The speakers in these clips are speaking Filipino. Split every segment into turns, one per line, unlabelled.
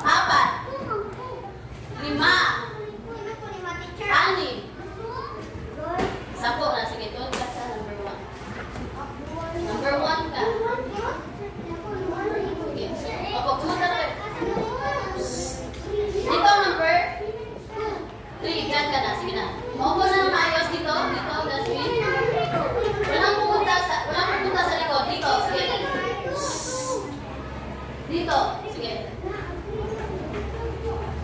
Apat. 5. 6. 10 na. Sige, doon ka sa number 1. Number 1 ka. Sige. Opo, pumunta na kayo. Dito, number 3. Diyan ka na. Sige na. Opo na na maayos dito. Dito, dustbin. Walang pumunta sa likod. Dito, sige. Dito, sige.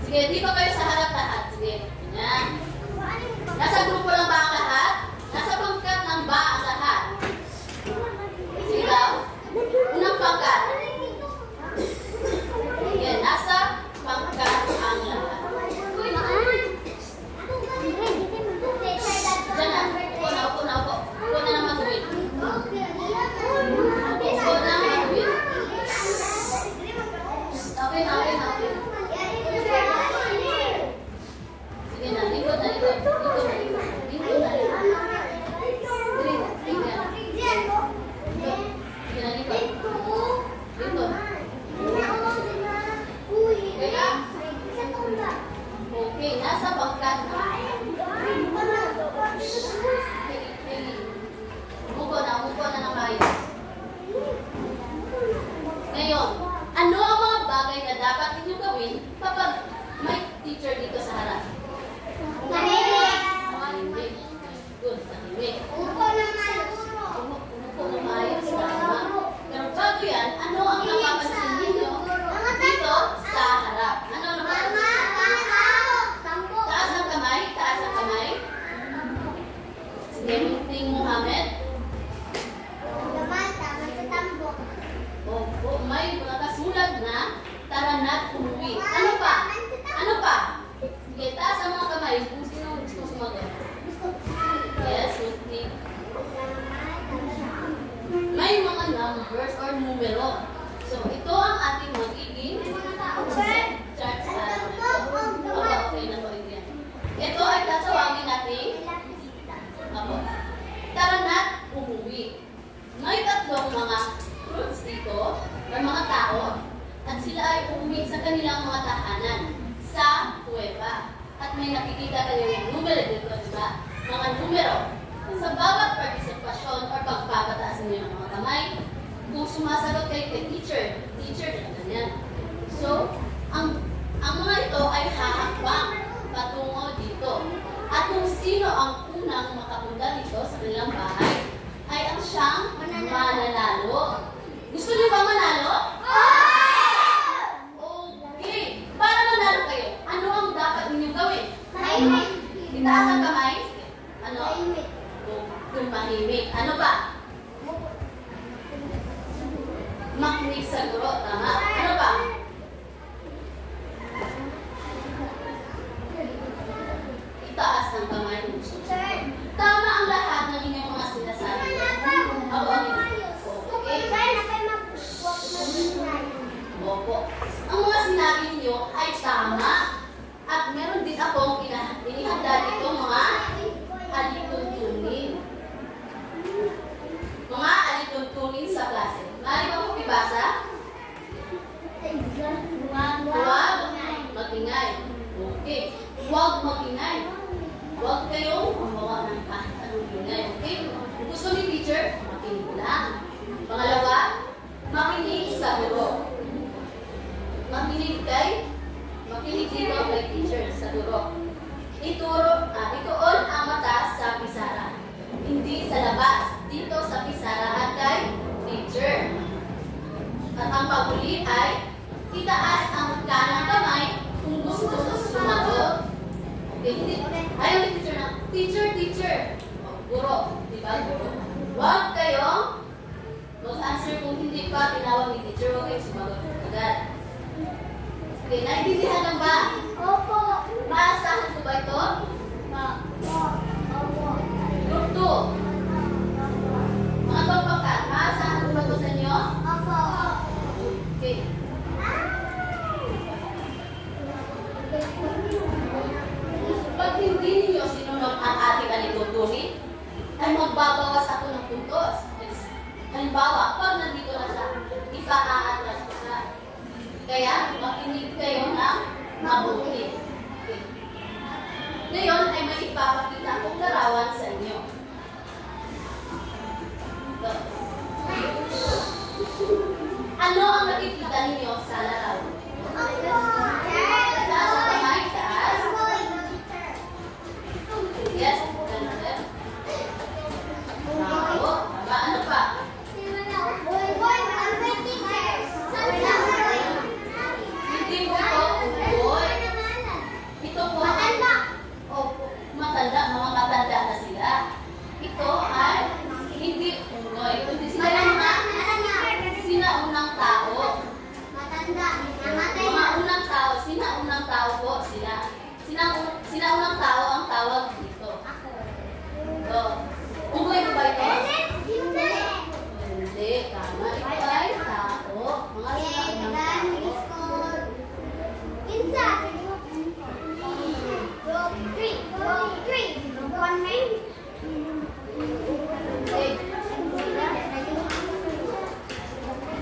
Sige, dito kayo sa harap lahat. Sige. Yan. Nasa grupo lang ba ang lahat? Nasa pangkat lang ba ang lahat? Sige daw. Unang pangkat. Sige, nasa pangkat ang lahat. Diyan na. Upo na, upo na, upo. Upo na naman tuwid. Upo na naman tuwid. Okay na, okay na, okay. Sige na, likod na, likod. Likod na, likod. Likod na, likod. Sige na. Sige na, likod. Likod. Okay, nasa pangkat na. Umupo na ng maayos. Ngayon, ano ang mga bagay na dapat ninyong gawin kapag may teacher dito sa harap? Tahimik. Good, tahimik. Umupo na maayos. Pero bago yan, ano ang napapansin ninyo dito sa harap? Ano ang napapansin? Taas ang kamay? Taas ang kamay? Sige, Ting Mohamed. Opo, may nakasulat na tara na't umuwi. Ano pa? Ano pa? Sige, taas ang mga kamay. Kung sino gusto sumagot. Yes, Ruthie. May mga numbers or numero. So, ito ang ating magiging chart sa araw na ito. Okay na to. Ito ay tatawagin natin tara na't umuwi. May tatlong mga fruits dito, or mga tao, at sila ay umuwi sa kanilang mga tahanan sa kuweba. At may nakikita kayong numero dito, diba? Mga numero. Sa bawat partisipasyon or pagpapataas niyo ng mga kamay, kung sumasagot kayo kay teacher na ganyan. So, ang mga ito ay hahakbang patungo dito. At kung sino ang unang makapunta dito sa kanilang bahay, ay ang siyang mananalo. Gusto niyo ba manalo? Okay. Para manalo kayo, ano ang dapat ninyong gawin? Itaas ang kamay. Ano?
Tahimik.
Tumahimik. Ano pa? Makinig sa guro. Tama. Ano pa? Itaas ang kamay. Tama ang lahat ng inyong mga sinasabi. Ako ang Opo. Ang mga sinabi niyo ay tama. At meron din akong inihanda dito mga alituntunin. Mga alituntunin sa klase. Maaari ba kong ibasa? Huwag magingay. Okay. Huwag magingay. Huwag kayong gumawa ng kahit anong ingay. Okay? Kung gusto ni teacher, makinig lang. Pangalawa, makinig sa guro. Makinig dito kay teacher sa guro. Ituon ang mata sa pisara. Hindi sa labas. Dito sa pisara at kay teacher. At ang paghuli ay itaas ang kanang kamay kung gusto sumagot. Okay, hindi. Ayaw ni teacher na, teacher. Guro. Diba, guro? Huwag kayong mag-answer kung hindi pa tinawag ni teacher. Huwag kayong sumagot agad. Okay, naintindihan lang ba?
Opo.
Maasahan ko ba ito?
Opo.
Group 2. Mga pagpakat, maasahan ko ba ito sa inyo?
Opo.
Okay. Pag hindi ninyo sinunod ang ating alitutunin, ay magbabawas ako ng puntos. Halimbawa, pag nandito na siya, ipa-aatras ko siya. Kaya, makinig kayo ng mabuti. Okay. Ngayon ay may ipapakita akong larawan sa inyo. Ito. Ano ang nakikita ninyo sa larawan? Taas ang kamay, taas. Yes, ganun din. Bravo. Tama, ano pa? Hindi po ito, unggoy. Ito po, matanda, mga matanda na sila. Ito ay hindi unggoy. Kundi sila yung mga sinaunang tao. Mga unang tao, sinaunang tao po sila. Sinaunang tao ang tawag dito. Ito. Unggoy ba ito? Hindi, tama. Ito ay tao. Mga sinaunang tao.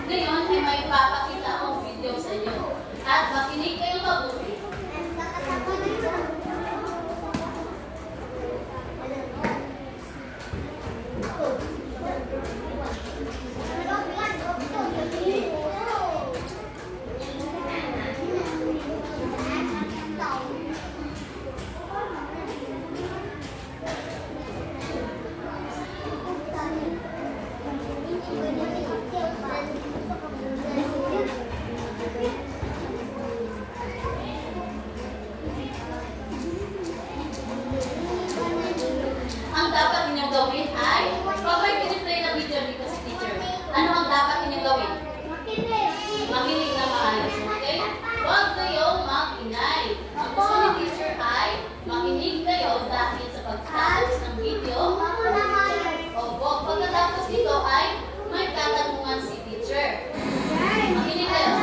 Ngayon ay may papakita akong video sa inyo. At makinig kayo mabuti. Ang dapat ninyong gawin ay, pag may piniplay na video dito sa teacher, ano ang dapat ninyong gawin? Makinig na maayos, okay? Huwag kayong mag-inay. Ang gusto ni teacher ay, makinig kayo dahil sa pagtatapos ng video. Opo, pagkatapos nito ay, may katanungan si teacher. Makinig kayo.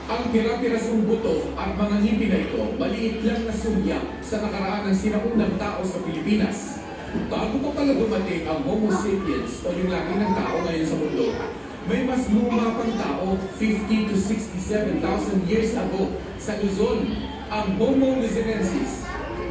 Ang tira-tirasong buto at mga ngipin na ito, maliit lang na sumyak sa nakaraan ng sinaunang tao sa Pilipinas. Bago pa pala dumating ang Homo sapiens o yung laki ng tao ngayon sa mundo, may mas luma pang tao 50 to 67,000 years ago sa Luzon, ang Homo luzonensis.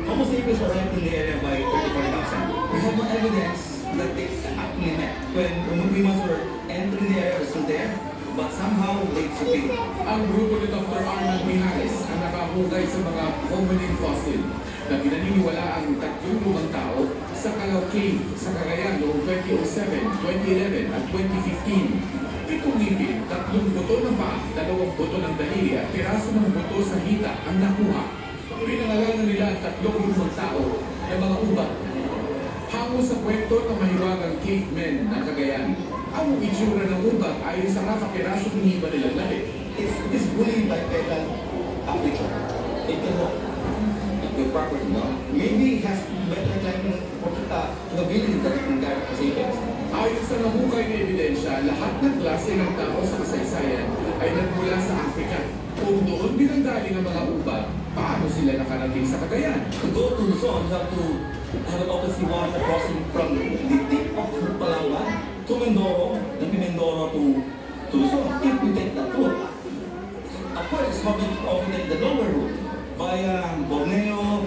Homo sapiens were left in the area by 34,000. We have no evidence that they actually met when humans were entering the area, so there, but somehow they disappeared.
Ang grupo ni Dr. Arnold Mijares ang nakahugay sa mga hominin fossil na pinaniniwala ang 3 lumang tao sa Calao Cave sa Cagayan noong 2007, 2011 at 2015. Itong ngipin, 3 buto ng paa, 2 buto ng daliri at piraso ng buto sa hita ang nakuha. Pinangalanan nila hanggang 3 tao ng mga ubat. Hango sa kwento ng mahiwagang cavemen ng Cagayan, ang itsura ng ubat ay sa kakapirasong hiniba nilang labi.
It's bullied by pedal Africa. It can walk. It will properly, no? Maybe it has better climbing capability than in Sapiens.
Ayon sa nahukay na ebidensya, lahat ng klase ng tao sa kasaysayan ay nagmula sa Africa. Kung doon binanggaling ang mga ubat, paano sila nakarating sa Cagayan?
To go to Luzon, you have to have an open sea water crossing from the tip of Palawan to Mindoro, then Mindoro to Luzon, if you take that route. Of course, it's probably often take the lower route via Borneo,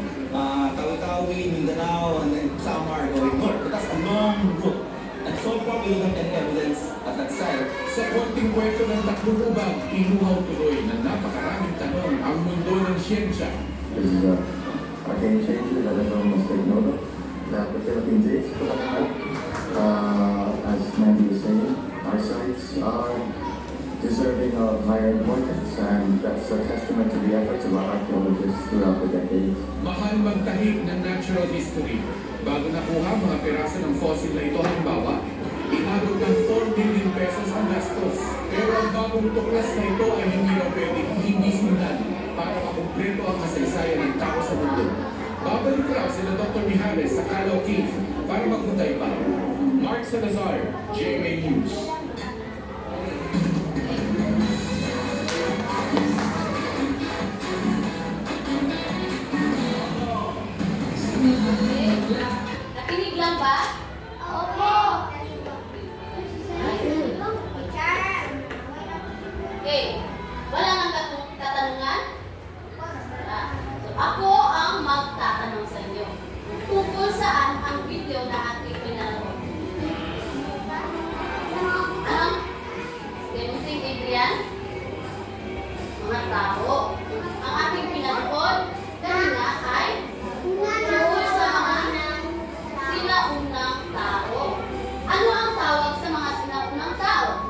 Tawi-Tawi, Mindanao, and then Samar going north. But that's a long route. And so far, we don't have any evidence at that site.
Sa konting kwento ng tatlong ubang, inuhaw tuloy na napakaraming tanong ang mundo ng siyensya.
This is a game changer that everyone must take note of. That the Philippines is, as Mandy was saying, our sites are deserving of higher importance, and that's a testament to the efforts of our archaeologists throughout the decades.
Mahal magtahik ng natural history. Bago nakuha mga piraso ng fossil na ito, halimbawa, inabot ng 4 million pesos ang gastos. Pero ang bagong tuklas na ito ay hindi na pwedeng hindi simulan para makumpleto ang kasaysayan ng tao sa mundo. Babalik raw sila Dr. Mijares sa Calao Cave para maghuntay pa. Mark Salazar, GMA News.
Nakinig lang ba?
Opo.
Okay. Wala nang katanungan? Wala. So, ako ang magtatanong sa inyo. Tungkol saan ang video na ating pinanood? Anong? Gamuting Adrian? Mga tao. Ang ating pinanood kanina ay tungkol sa mga sinaunang tao. Ano ang tawag sa mga sinaunang tao?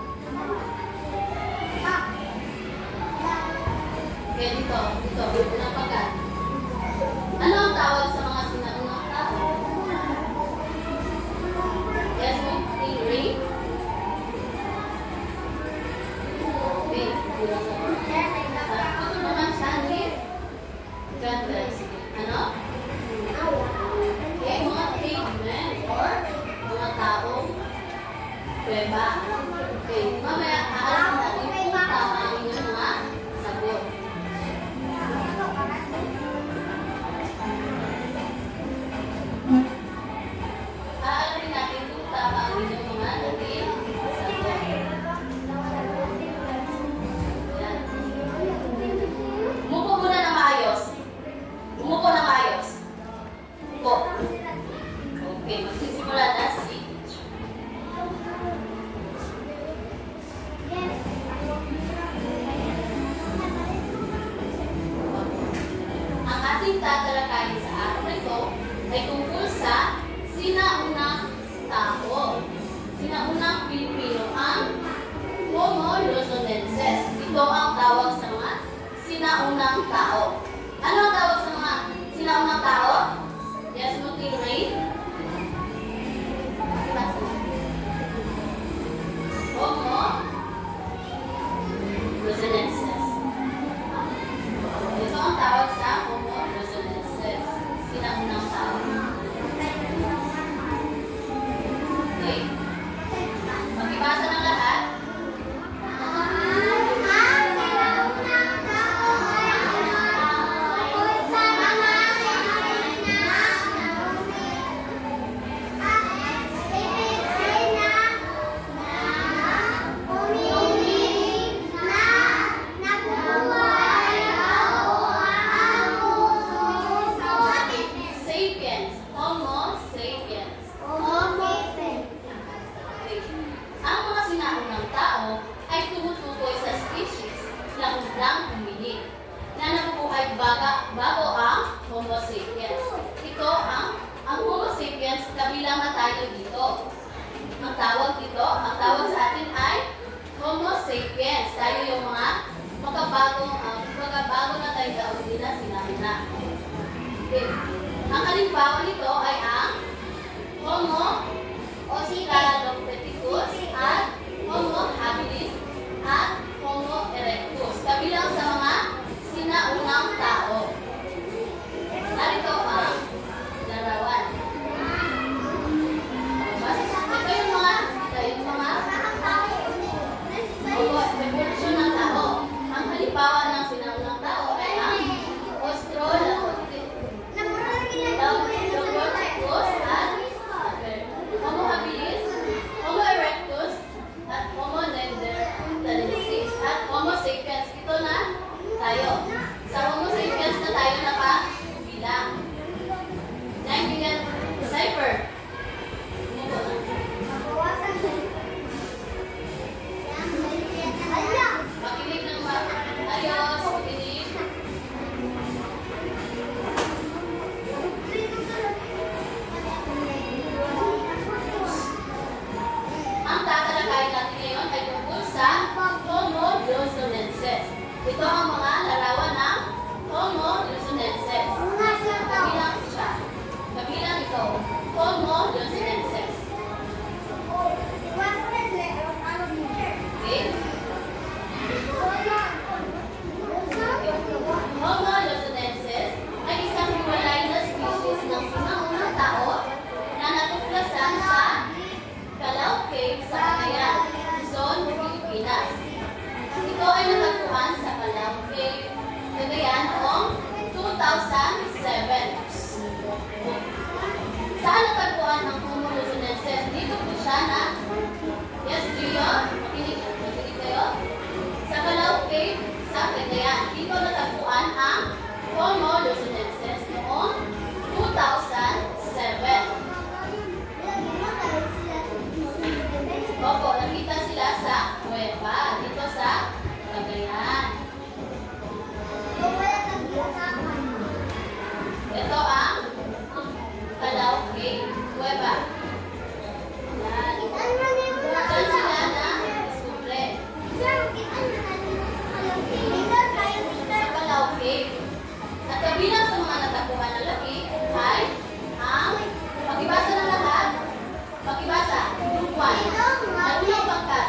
Okay, dito, unang pagkat. Ano ang tawag sa mga sinaunang tao? Yes, Ray? Okay, ito naman siya, John Wells. Ano? Okay, mga cavemen or mga taong kuweba. Okay, mamaya aalamin natin kung tama ang inyong mga sagot. Aalamin natin kung tama ang inyong mga naging sagot. Yan. Umupo muna na maayos. Umupo na maayos. Upo. Okay, magsisimula na si ang ating tatalakayin sa araw na ito ay tungkol sa sinaunang tao. Sinaunang Pilipino ang Homo luzonenses. Ito ang tawag sa mga sinaunang tao. Ano ang tawag sa mga sinaunang tao? Yes, Muting Ray? Homo luzonenses. Ito ang tawag sa Homo luzonenses. Sinaunang tao. Okay? Pakibasa ng lahat. Sapiens. Homo sapiens. Ang mga sinaunang tao ay tumutukoy sa species na hudlang humili na nabubuhay bago ang Homo sapiens. Ito ang Homo sapiens, kabilang na tayo dito. Ang tawag sa atin ay Homo sapiens. Tayo yung mga magkabago na tayo daw din na sinabi na. positive. Ang halimbawa nito ay ang Homo australopithecus at Homo habilis at Homo erectus. Kabilang sa mga sinaunang tao. Narito ang larawan. Ito yung mga evolusyon ng tao. Ang halimbawa ng sinaunang tao ay ang Australopithecus at Homo habilis, Homo erectus, at Homo neanderthalensis, at Homo sapiens. Ito na tayo. Sa Homo sapiens na tayo nakabilang. Naintindihan cipher. Makinig ng ayos, makinig. Ang tatalakayin natin ngayon ay tungkol sa Homo luzonensis. Ito ang mga larawan ng Homo luzonensis. Kabilang siya. Kabilang ito. Homo luzonensis. Okay? Homo luzonensis ay isang hiwalay na species ng sinaunang tao na natuklasan sa Calao Cave sa Cagayan, Luzon, Pilipinas. Ito ay natagpuan sa Calao Cave, Cagayan noong 2007. Saan natagpuan ang Homo luzonensis? Dito po siya na, yes, Gio, makinig kayo? Sa Calao Cave sa Cagayan. Dito natagpuan ang Homo luzonensis noong 2007. Opo, nakita sila sa kuweba, dito sa Cagayan. Ito ang Calao Cave, kuweba. Yan. Diyan sila na-discover. Sa Calao Cave. At kabilang sa mga natakuhan na laki ay ang pakibasa ng lahat. Pakibasa, group 1. At unang pangkat.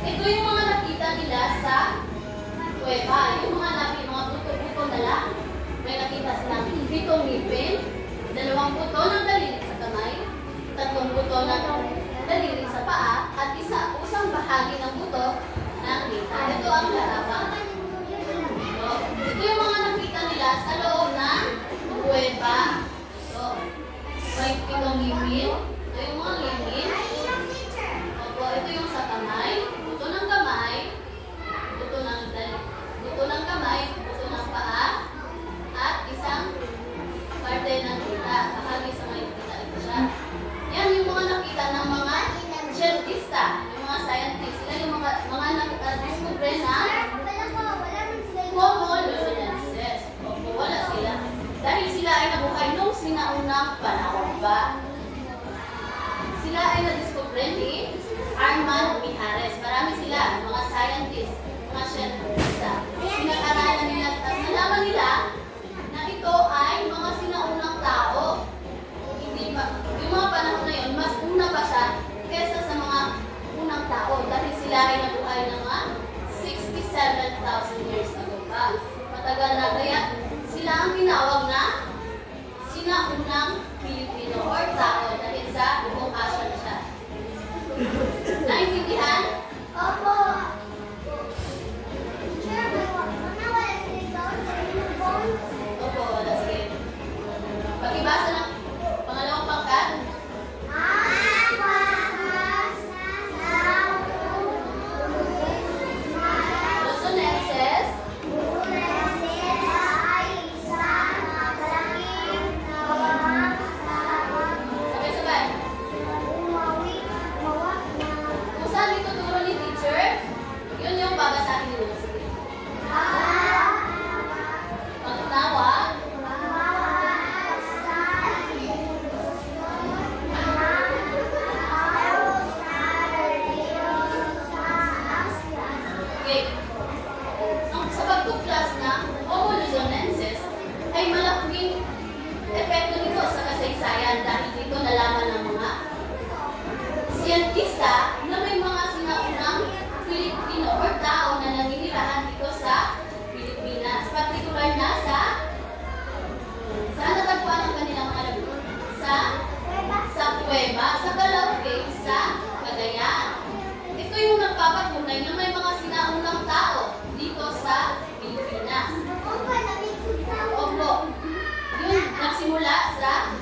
Ito yung mga nakita nila sa kuweba. Yung mga labi, mga buto-buto na lang. May nakita silang 7 ngipin, 2 buto ng daliri sa kamay, 3 buto ng daliri sa paa, at isang bahagi ng buto ng dita. Ito ang larawan. Ito yung mga nakita nila sa loob ng kuweba. So, may 7 ngipin. Ito yung mga ngipin. Opo, ito yung sa kamay, buto ng kamay, buto ng kamay, buto ng paa, at isang parte ng kita. Bahagi sa may kita ito siya. Yan yung mga nakita ng mga scientista, yung mga scientists. Sila yung mga nakadiscover na Homo luzonensis. Opo, wala sila. Dahil sila ay nabuhay nung sinaunang panahon pa. Sila ay na-discover ni Armand Mijares. Marami sila, mga scientists, mga scientista. Pinag-aralan nila at nalaman nila na ito ay mga sinaunang tao. Hindi pa, yung mga panahon na yun, mas una pa siya kesa sa mga unang tao. Dahil sila ay nabuhay ng mga 67,000 years ago pa. Matagal na, kaya sila ang tinawag na sinaunang Pilipino or tao dahil sa buong Asia na siya. Naintindihan?
Opo.
Opo, wala. Sige. Pakibasa ng pangalawang pangkat. Luzonensis. Sabay-sabay. pagtuklas ng Homo luzonensis ay malaking epekto nito sa kasaysayan dahil dito nalaman ng mga siyentista na may mga sinaunang Pilipino o tao na naninirahan dito sa Pilipinas. Partikular na saan natagpuan ang kanilang mga labi? Sa Cueva, sa Calao Cave, sa Cagayan. Ito yung nagpapatunay na may mga sinaunang tao dito sa Pilipinas. Opo. Yun, nagsimula sa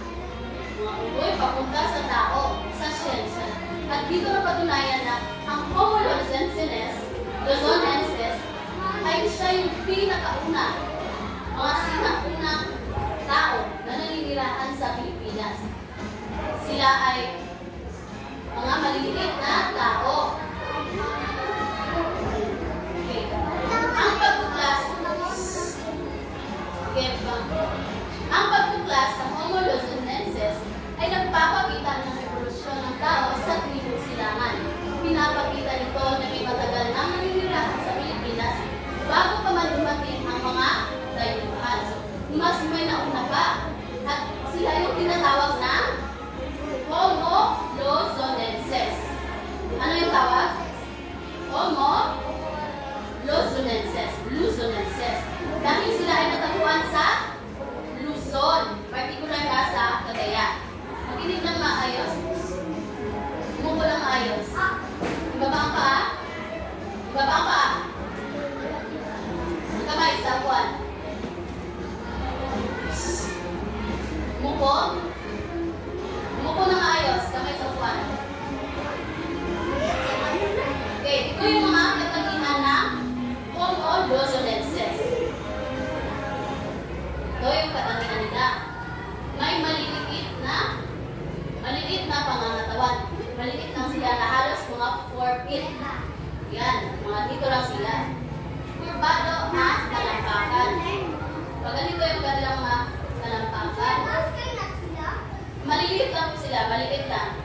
mga uloy, papunta sa tao, sa siyensya. At dito napatunayan na ang Homo luzonensis ay siya yung pinakauna, mga sinaunang tao na naninirahan sa Pilipinas. Sila ay mga maliliit na tao. Okay. Ang pagtuklas sa Homo luzonensis ay nagpapakita ng evolusyon ng tao sa tribong silangan. Pinapakita nito na may matagal na naninirahan sa Pilipinas bago pa man dumating ang mga dayuhan. Mas may nauna pa at sila yung tinatawag na Homo luzonensis. Ano yung tawag? Homo luzonensis. Dahil sila ay natagpuan sa Luzon, partikular na sa Cagayan. Makinig ng maayos. Umupo lang maayos. Ibaba ang paa. Ibaba ang paa. Ang kamay sa buwan. Umupo. Umupo na maayos. Kamay sa buwan. Okay, ito yung mga katangian ng Homo luzonensis. Ito yung katangian nila. May maliliit na pangangatawan. Maliit lang sila na halos mga 4 feet. Yan, mga dito lang sila. Kurbado at talampakan. Pag ganito yung kanilang mga talampakan. Maliliit lang po sila, maliit lang.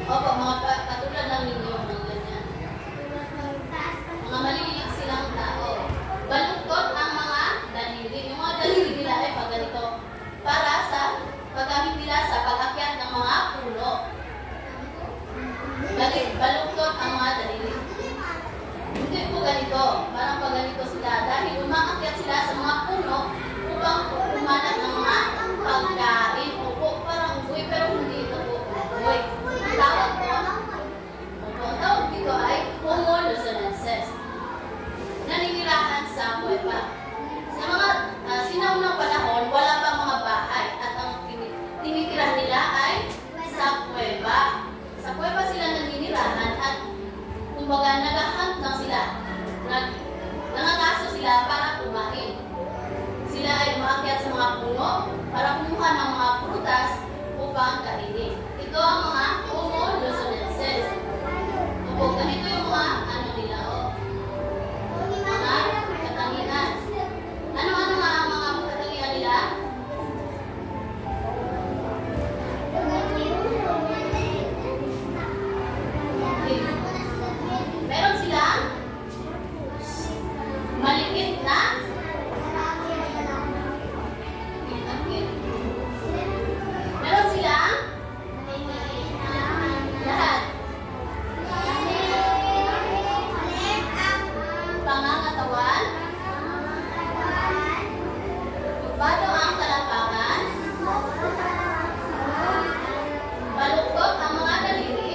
Opo, mga katulad lang ninyo, mga ganyan. Mga maliliit silang tao. Baluktot ang mga daliri. Yung mga daliri nila ay pag ganito. Para sa paggamit nila sa pag-akyat ng mga puno. Baluktot ang mga daliri. Hindi po ganito. Parang pag ganito sila. Dahil umaakyat sila sa mga puno upang umanap ng mga pagkain. Opo, parang uy, pero hindi ito po. Uy, tawag po. Opo, ang tawag dito ay Homo luzonensis. Naninirahan sa Cueva. Sa mga sinaunang panahon, wala pang mga bahay at ang tinitirahan nila ay sa Cueva. Sa Cueva sila naninirahan at kumbaga nag-hunt lang sila. Nangangaso sila para kumain. Sila ay umaakyat sa mga puno para kumuha ng mga prutas upang kainin. Ito ang mga Homo luzonensis. Opo, ganito yung mga ano nila, mga katangian. Ano-ano nga ang mga katangian nila? Meron silang maliit na meron silang lahat pangangatawan, bado ang talampakan, baluktot ang mga daliri,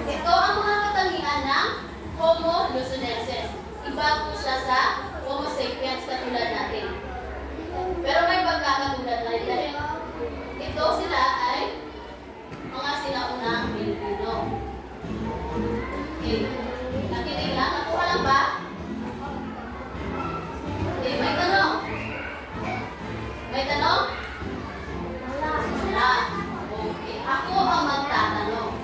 ito ang mga katangian ng Homo luzonensis. Iba po siya sa Homo sapiens katulad natin. Pero may pagkakatulad na rin dahil ito sila ay mga sinaunang Pilipino. Okay. Nakinig lang? Nakuha lang ba? Okay, may tanong? May tanong? Wala. Okay. Ako ang magtatanong.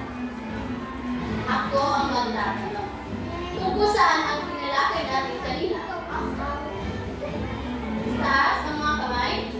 Kung saan ang pinalakay natin kanina. Taas ang mga kamay.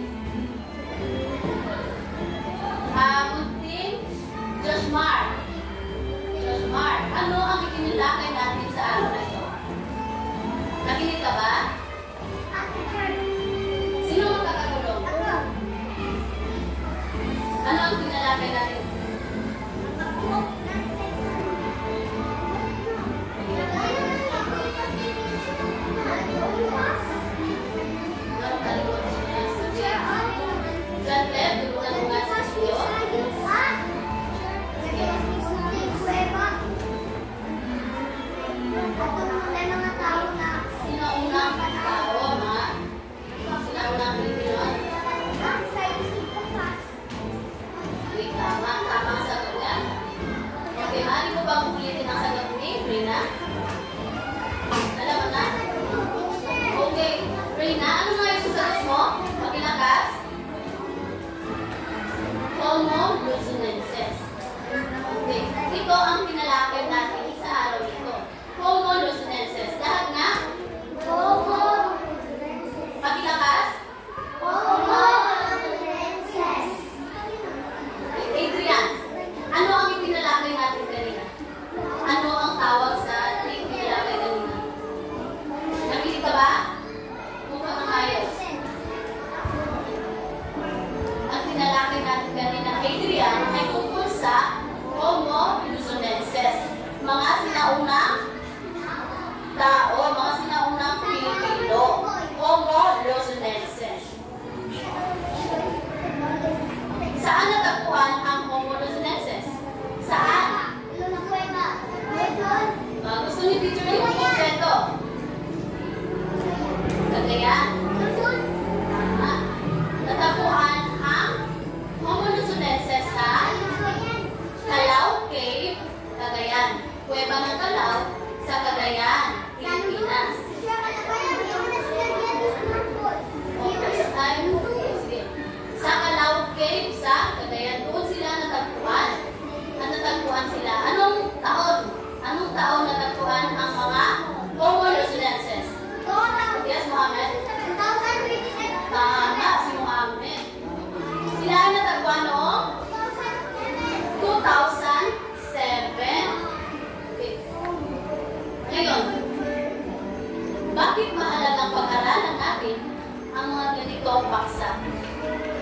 isa.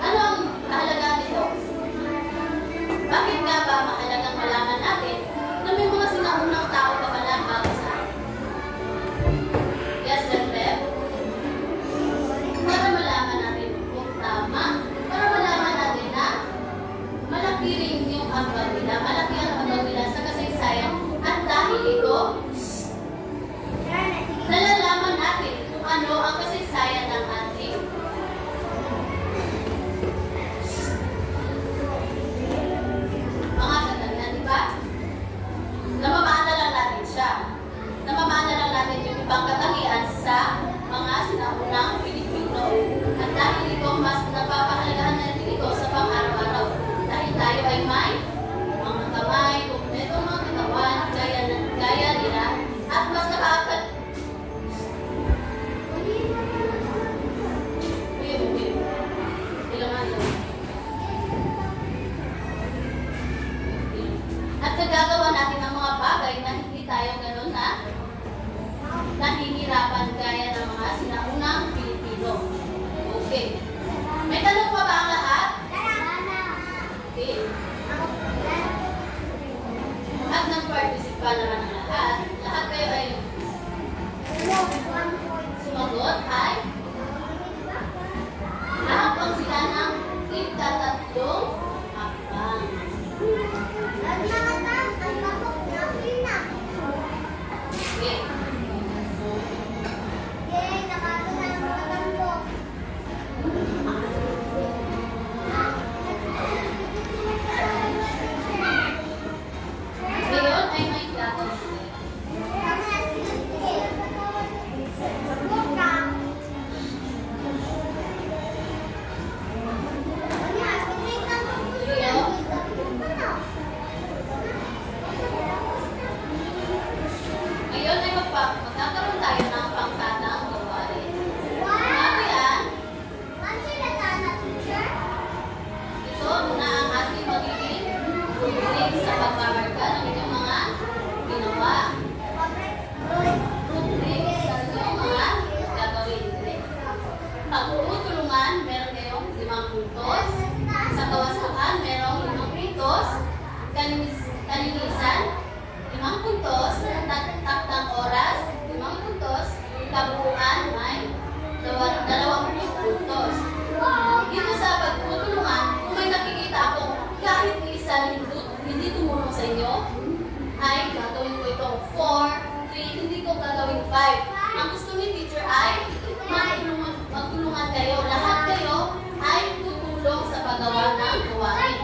Ano ang kahalagahan nito? Bakit nga ba mahalagang malaman natin na may mga sinaunang tao pa pala bago sa atin? Yes, Beth? Para malaman natin kung tama, para malaman natin na malaki rin yung ambag nila, malaki ang ambag nila sa kasaysayan, at dahil ito, nalalaman natin kung ano ang kasaysayan ng ating mga katanda, di ba? Namamana lang natin siya. Namamana lang natin yung ibang katangian sa mga sinaunang Pilipino. At dahil ito, mas napapahalagahan natin ito sa pang-araw-araw. Dahil tayo ay may mga kamay, kumpleto mga katawan, gaya nila, at mas nakakad. At nagagawa natin ang mga bagay na hindi tayo gano'n na nahihirapan gaya ng mga sinaunang Pilipino. Okay. May tanong pa ba ang lahat? Okay. At nag-participa naman ang lahat. Lahat kayo ay sumagot ay nakapang sila ng ika-tatlong hakbang. Okay. Ngayon ay may gagawin. Ngayon ay magkakaroon tayo ng pangkatang gawain. Ano yan? Ito muna ang ating magiging rubric sa pagmamarka ng inyong mga ginawa. Rubric sa inyong mga gagawin. Pag-uutulungan, meron kayong 5 puntos. Sa kawasakan, merong 5 puntos. Kalinisan, 5 puntos. Taktang oras, 5 puntos. Kabuuan, may 20 puntos. Dito sa pagtutulungan, kung may nakikita ako kahit isa hindi tumulong sa inyo, ay gagawin ko itong 4, 3, hindi ko gagawin 5. Ang gusto ni teacher ay magtulungan kayo. Lahat kayo ay tutulong sa paggawa ng gawain.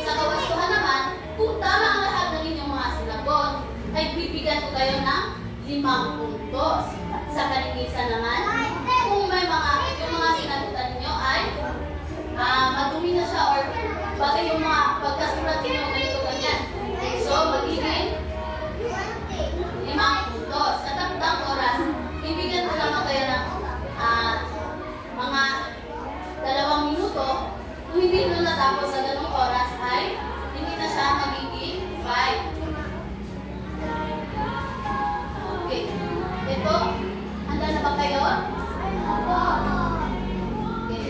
Sa kawastuhan naman, kung tama ang lahat ng inyong mga sinagot, ay bibigyan ko kayo ng 5 puntos. Sa kalinisan naman, kung may yung mga sinagutan ninyo ay madumi na siya or bagay yung mga pagkasulat ninyo ganito ganyan. So, magiging 5 puntos. Sa taktang oras, bibigyan ko naman kayo ng mga 2 minuto. Kung hindi nyo natapos sa ganong oras ay hindi na siya magiging 5. Okay. Ito, handa na ba kayo? Okay.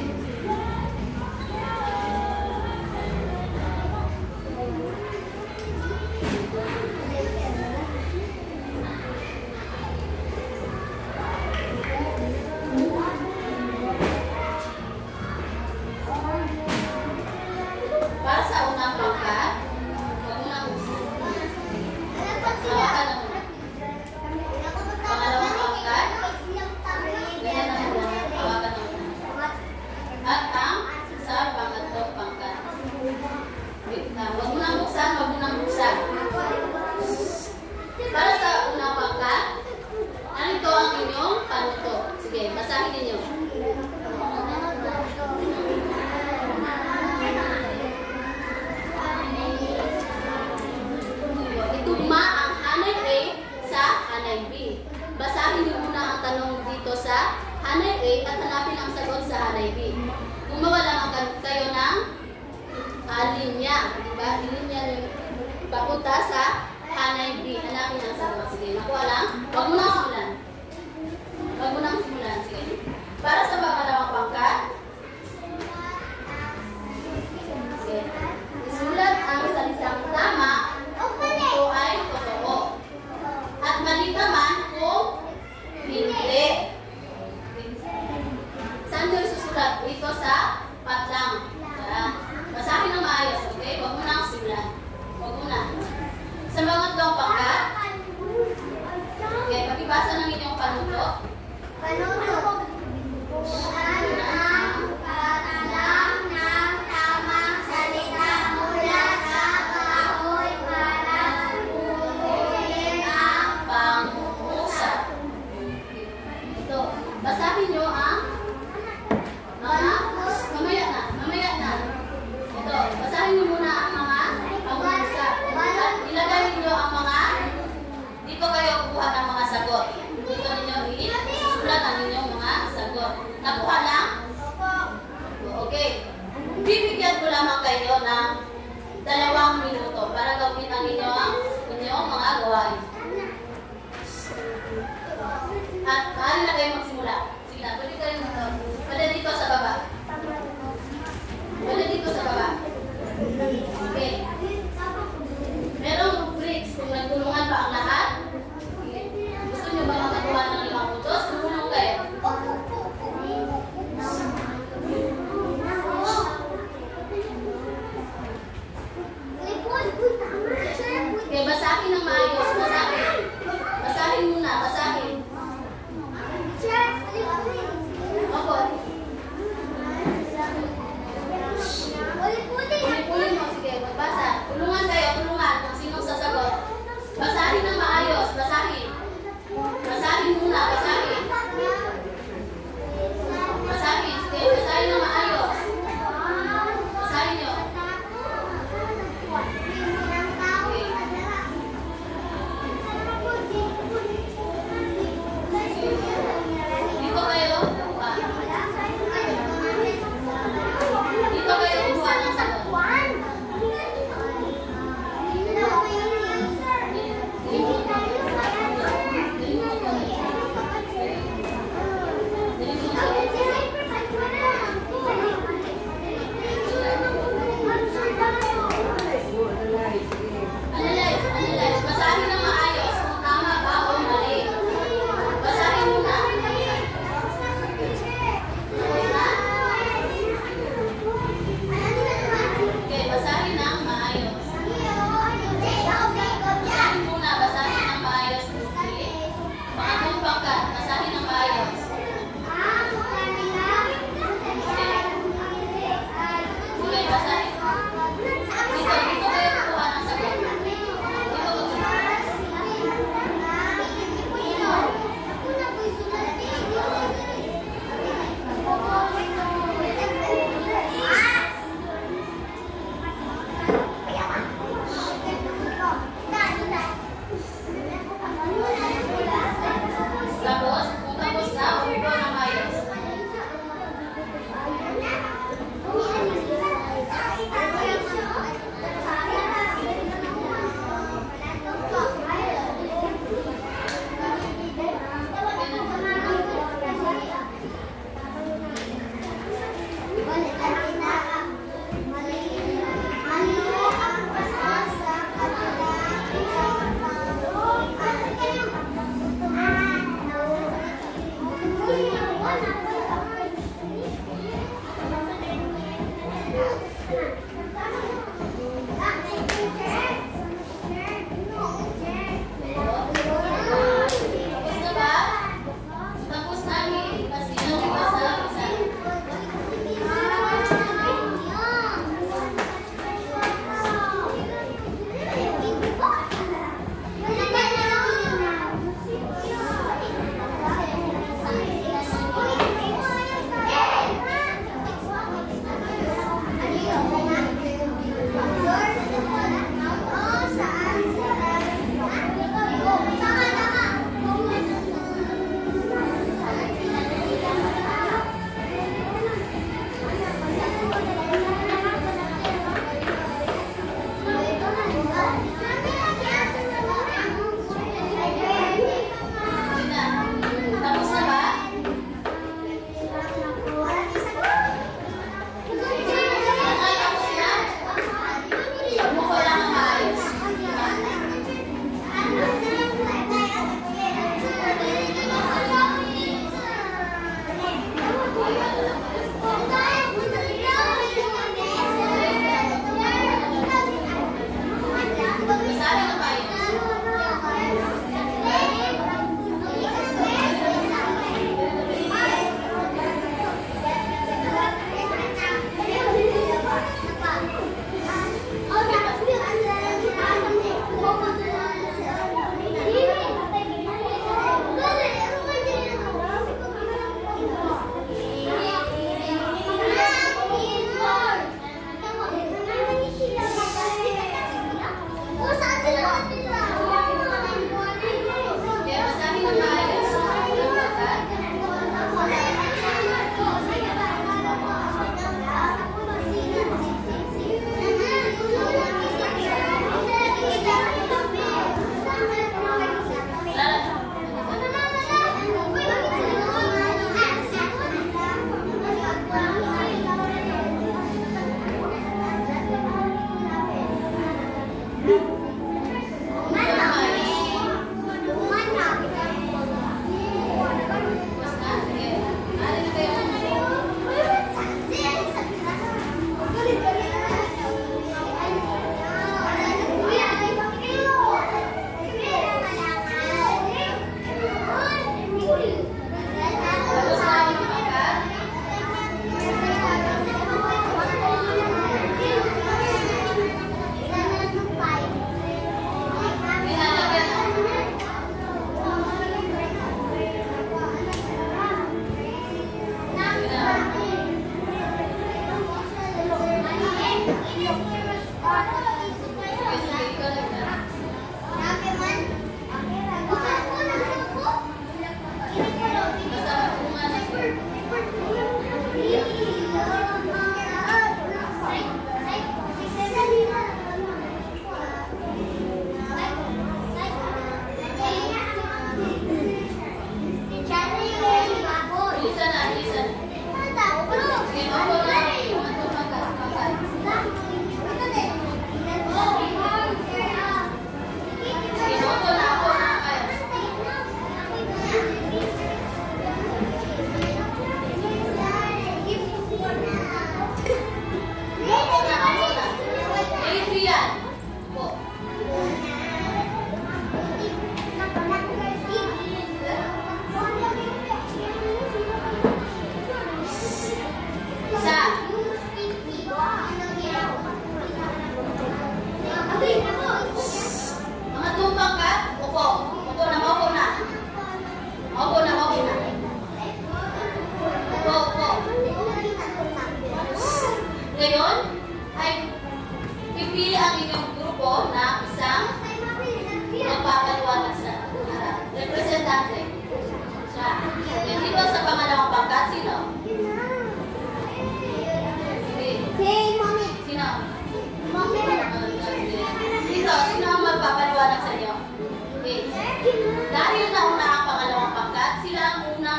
Para sa unang pangkat, huwag mo nang usin. Hawakan na muna. Pangalawang pangkat, ganyan na muna. Hawakan na muna. At ang sa pangatlong pangkat. Wait na. Huwag mo nang buksan, huwag mo nang buksan. Para sa unang pangkat, narito ang inyong panuto. Sige, basahin ninyo. Itugma ang hanay A sa hanay B. Basahin niyo muna ang tanong dito sa hanay A at hanapin ang sagot sa hanay B. Gumawa lang kayo ng linya. Diba? Linya yung papunta sa hanay B. Hanapin ang sagot. Sige, nakuha lang. Huwag mo nang simulan. Huwag mo nang simulan. Sige. Para sa pangalawang pangkat,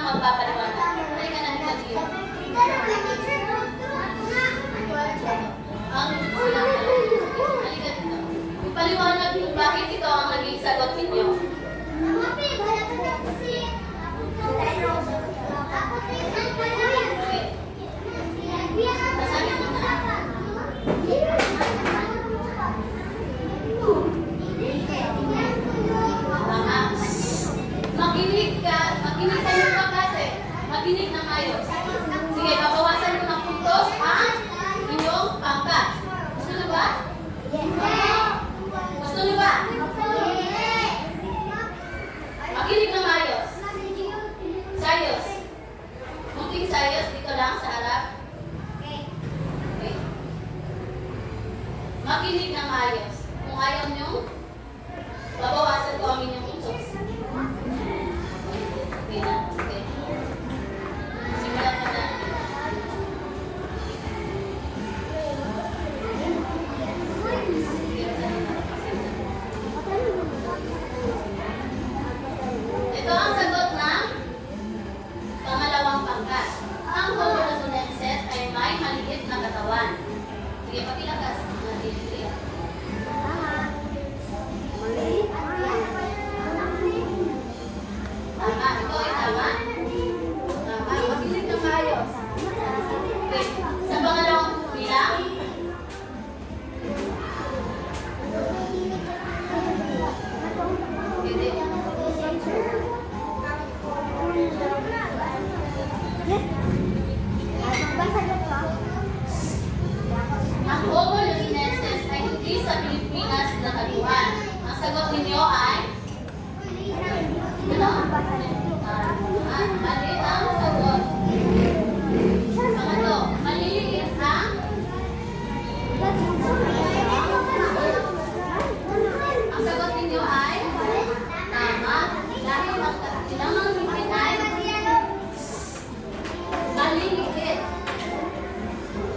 Magpapaliwanag. Halika na dito, Gio. makinig ng ayos. Kung ayaw nyo, babawasan ko ang inyong utos. Okay na? Okay. Simulan ko na. Ito ang sagot ng pangalawang pangkat. Ang homologneses ay may maliit na katawan. Sige, pakilakas. Tama. Ito ay tama. Tama. Makinig ng maayos. Okay. Sa pangalawang bilang, ang homologneses ay hindi sa Pilipinas nakaluhan. Ang sagot ninyo ay ano? Mali ang sagot. Pangatlo, maliliit ang sagot ninyo ay tama. Dahil ang kailangan ngipin ay maliliit.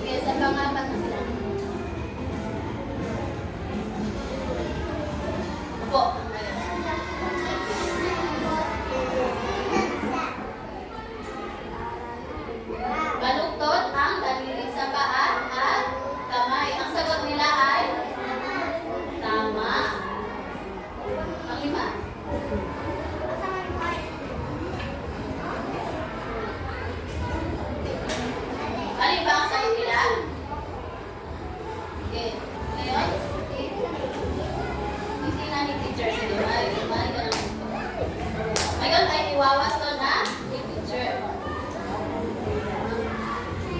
Okay, sa pangapat na sila. Opo. Baluktot ang daliri sa paa at kamay. Ang sagot nila ay tama. Ang lima. Mali ba ang sagot nila? Okay. Ngayon? Hindi na ni teacher. Sige, mali ka lang. Ngayon ay iwawas to na ni teacher.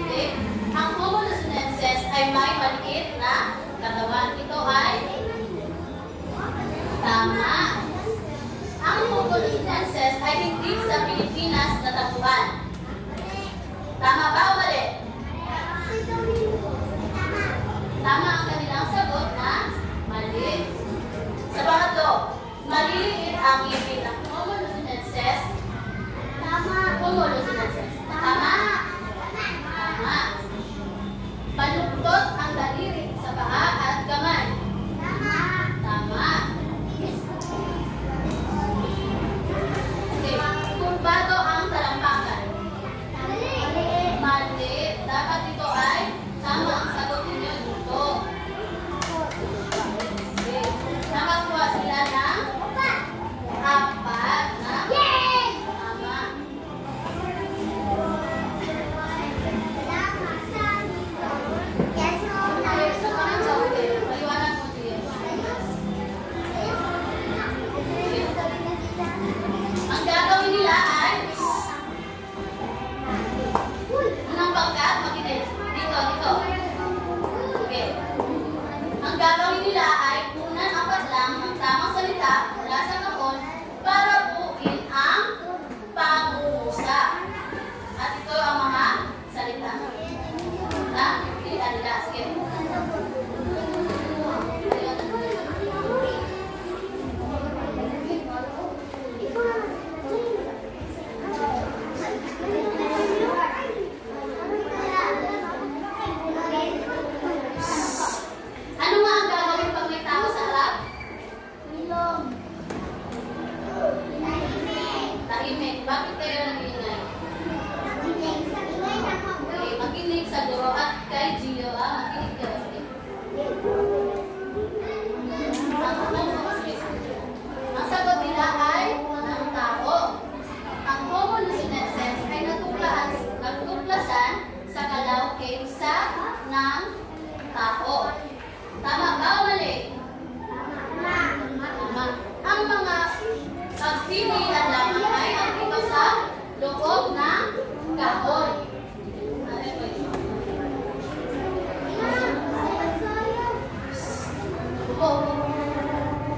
Okay. Ang homologneses ay may maliit na katawan. Ito ay tama. Ang homologneses ay hindi sa Pilipinas natagpuan. Tama ba o mali? Tama ang kanilang sagot na mali. Sa pangatlo, maliliit ang ngipin ng homologneses. Tama. Homologneses. Tama. Tama. Baluktot ang daliri sa paa at kamay. Tama. Tama. Okay. Kurbado ang talampakan. Mali. Dapat ito ay tama ang sagot ninyo dito. Okay. Nakakuha sila ng apat na tama. Okay, so parang sa okay. Maliwanag mo siya. Okay. Ang gagawin nila ay unang pangkat, makinig. Dito. Okay. Ang gagawin nila ay unang apat lang ng tamang salita mula sa kahon para buuin ang pangungusap. At ito ang mga salita na pilihan nila. Sige. Ano nga ang gagawin pag may tao sa harap? Tahimik. Bakit kayo nag-iingay? Okay, makinig sa guro at kay Gio, makinig kayo. Ang sagot nila ay ng tao. Ang homologneses ay natuklasan sa Calao Cave ng tao. Tama ba o mali? Tama. Ang mga pagpilihan lamang ay andito sa loob ng kahon.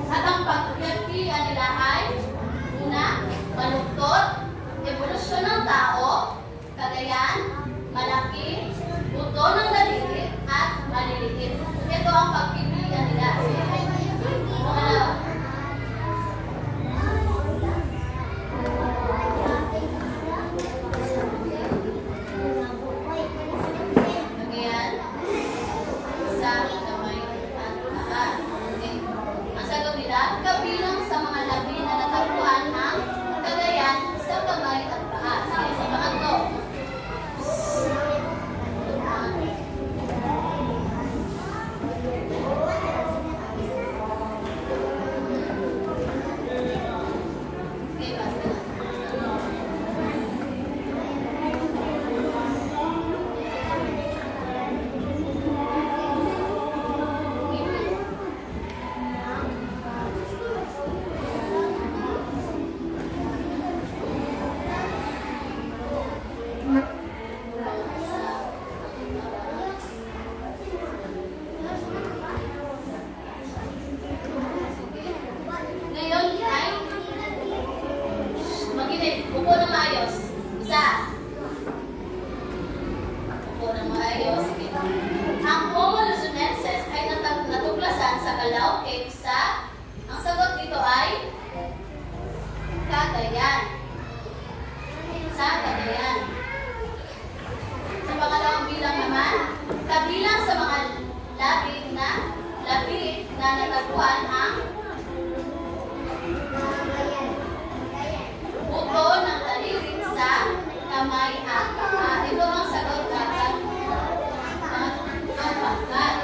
At ang pagpilihan nila ay una, baluktot, evolusyon ng tao, kagayan, malaki, buto ng daliri, at maliliit. Ito ang pagpipilian Ang Homo luzonensis ay natuklasan sa Calao Cave sa, ang sagot dito ay Cagayan. Sa Cagayan. Sa pangalawang bilang naman, kabilang sa mga labit na natagpuan ang buto ng daliri sa kamay at paa. Ito ang sagot dapat ang pangkat.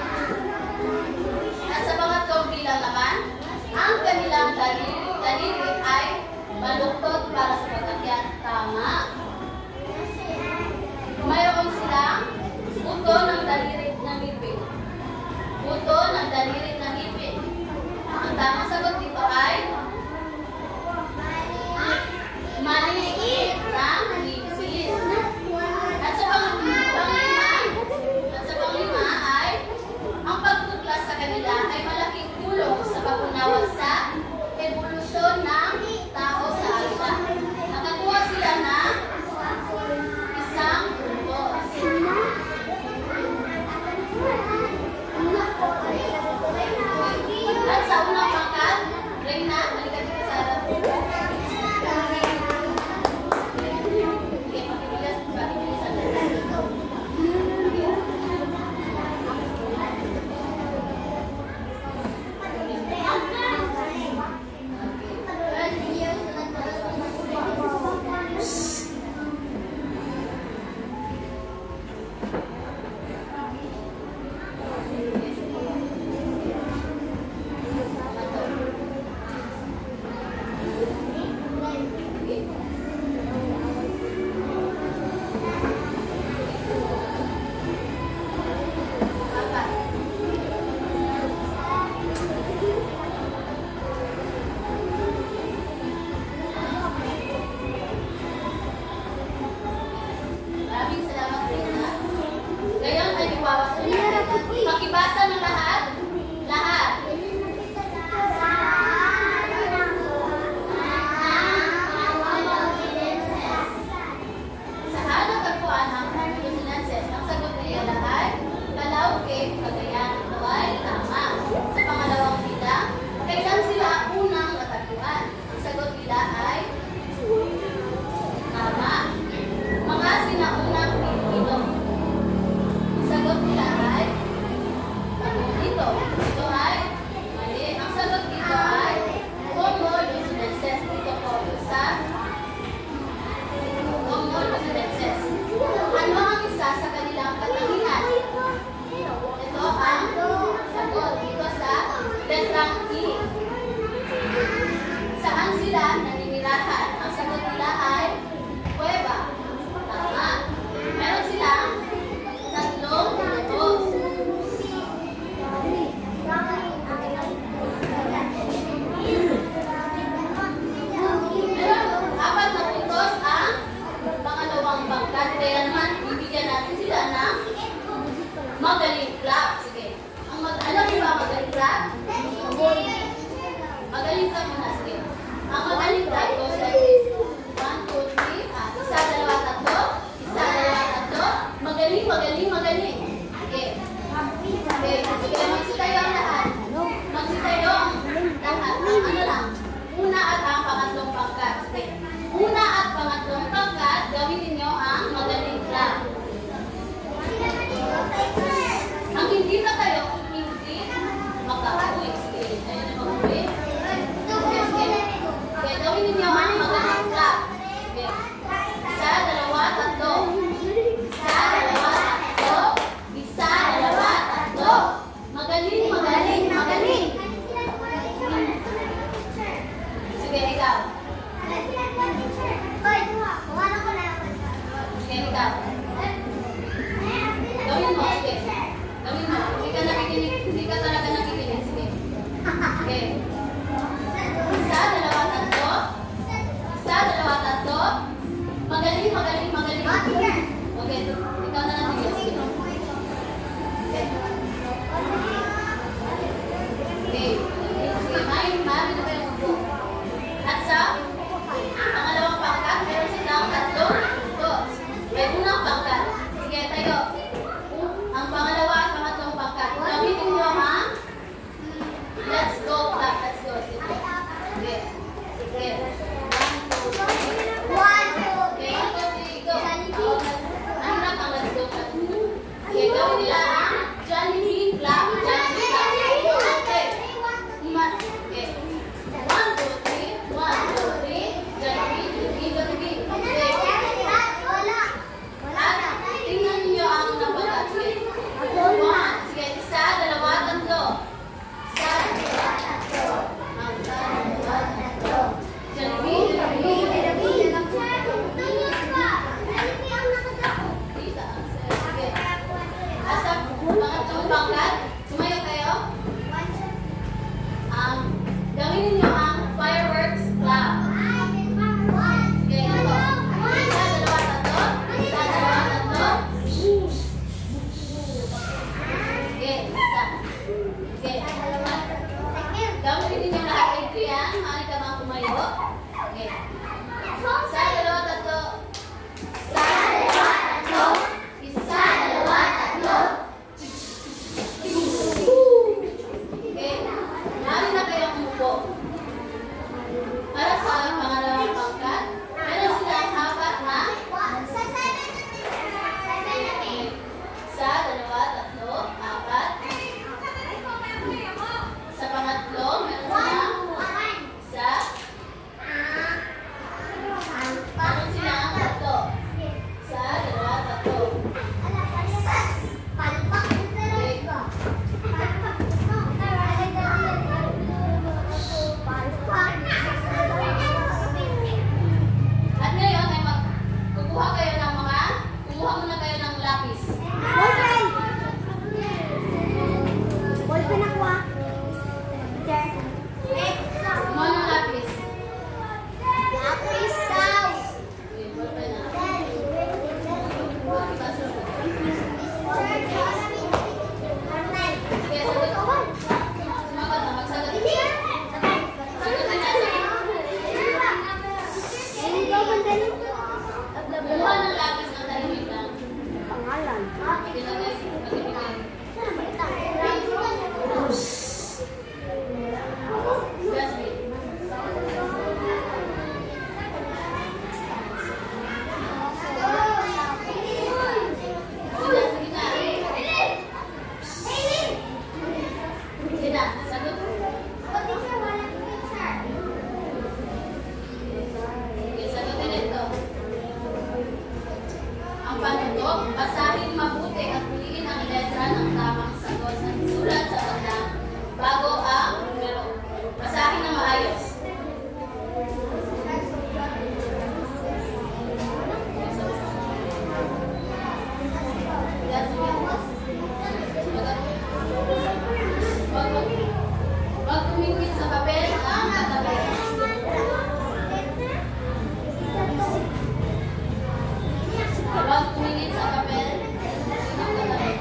At sa pangatlong bilang naman, ang kanilang daliri ay baluktot para sa pagkakyan. Tama. Mayroon silang buto ng daliri ng ngipin. Buto ng daliri ng ngipin. Ang tamang sagot dito ay maliit ng ngipin. At sa panglima ay ang pagtuklas sa kanila ay malaking tulong sa pag-unawa sa evolusyon ng tao sa alga. Nakakuha sila ng isang utos. At sa unang pangkat, Reyna, balikan dito sa harap. Sige, pakibilisan natin. Maraming salamat, Reyna. Ngayon ay iwawas ulit. Makibasa ng lahat. Lahat. Saan natagpuan ang Homo luzonensis? Ang sagot nila ay Calao Cave, Cagayan. Ito ay tama. Sa pangalawang bilang, kailan sila unang natagpuan? Ang sagot nila ay tama. Mga sinaunang Pilipino. Ang sagot nila ay dito. Ito ay mali. Ang sagot dito ay Homo luzonensis. Dito po sa Homo luzonensis. Ano ang isa sa kanilang katangian? Ito ang sagot dito sa letrang E. Saan sila naninirahan? Ang sagot nila ay kuweba. Tama. Meron silang tatlong utos. Meron apat na utos ang pangalawang pangkat. Kaya naman, bibigyan natin sila ng magaling clap. Sige. Alam niyo ba magaling clap? Magaling clap muna. Sige. Ang magaling clap goes like this. 1, 2, 3. Isa, dalawa, tatlo. Isa, dalawa, tatlo. Magaling, magaling, magaling. Okay. Okay. Sige, magsitayo ang lahat. Magsitayo ang lahat. Ano lang? Una at ang pangatlong pangkat. Sige. Una at pangatlong pangkat, gawin ninyo ang magaling clap. Ang hindi na kayo, hindi makauwi. Sige, ayun na makauwi. Okay, gawin ninyo ang magaling clap. Okay. Isa, dalawa, tatlo. Isa, dalawa, tatlo. Isa, dalawa, tatlo. Magaling, magaling, magaling. Sige, ikaw. Jollibee, clap. Jollibee, clap. Okay. Okay. 1, 2, 3. 1, 2, 3. Jollibee, Jollibee, Jollibee. Okay. At tingnan niyo ang nabagat. Sige. 1. Sige. Isa, dalawa, tatlo. Isa, dalawa, tatlo. Isa, dalawa, tatlo. Jollibee, Jollibee, Jollibee. Dito. Sige. Asa, pangatlong pangkat. Tumayo kayo. Gawin niyo ang fireworks clap. Sige, ito. Isa, dalawa, tatlo. Isa, dalawa, tatlo. Sige, isa. Sige. Gawin niyo lahat, Adrian. Maaari ka bang tumayo? Okay. Isa, dalawa, tatlo. Isa, dalawa, tatlo. Isa, dalawa, tatlo. Okay. Maaari na kayong umupo. Para sa pangalawang pangkat, meron silang apat na isa, dalawa, tatlo, apat. Sa pangatlo, meron silang isa. Meron silang tatlo. Isa, dalawa, tatlo. At ngayon ay kumuha muna kayo ng lapis. Kumuha ng lapis. Okay, ballpen na. Okay, sagot. Sumagot na, magsagot. Sagutin natin. Kumuha ng lapis ng tahimik lang. Ilagay, magibigay. Jasmine. Sige na, sagot. Okay, sagutin ito. Ang panutok, basahin mabuti at piliin ang letra ng tamang sagot na sulat sa tandang bago ang numero. Basahin na maayos. Huwag tumingin sa papel ang katabi. Huwag tumingin sa papel ang katabi.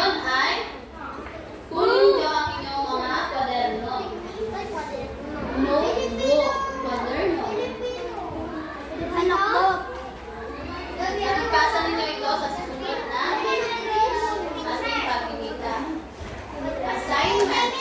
Ngayon ay kunin niyo ang inyong mga kwaderno. Notebook, kwaderno. Ipasa ninyo ito sa susunod na ating pagkikita. Assignment.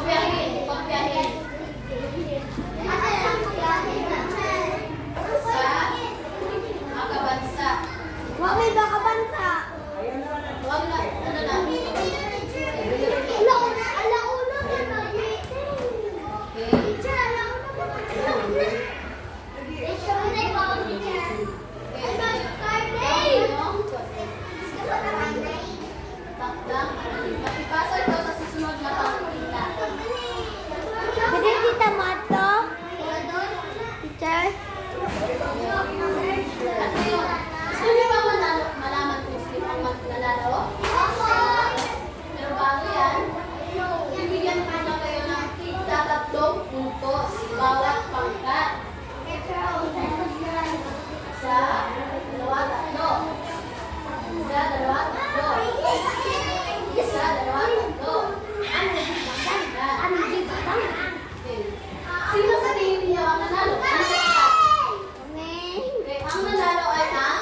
Okay. Kopyahin. Sa makabansa.
Wag may baka bansa.
Wag na, ano na?
Alauna na
Okay.
teacher, alauna na teacher, may bawang teacher. Ano, Carly?
Takdang. Ipasa ito sa susunod na pagkikita.
Pwede kita mato? Teacher?
At ngayon, gusto niyo ba malaman kung sino ang manlalaro? Pero bago yan, bibigyan ko na kayo ng 3 puntos bawat pangkat. Sa 2, 3. Sa 2, 3. Sa 2, 3. Sino sa tingin niyo ang nanalo? Okay, ang nanalo ay ang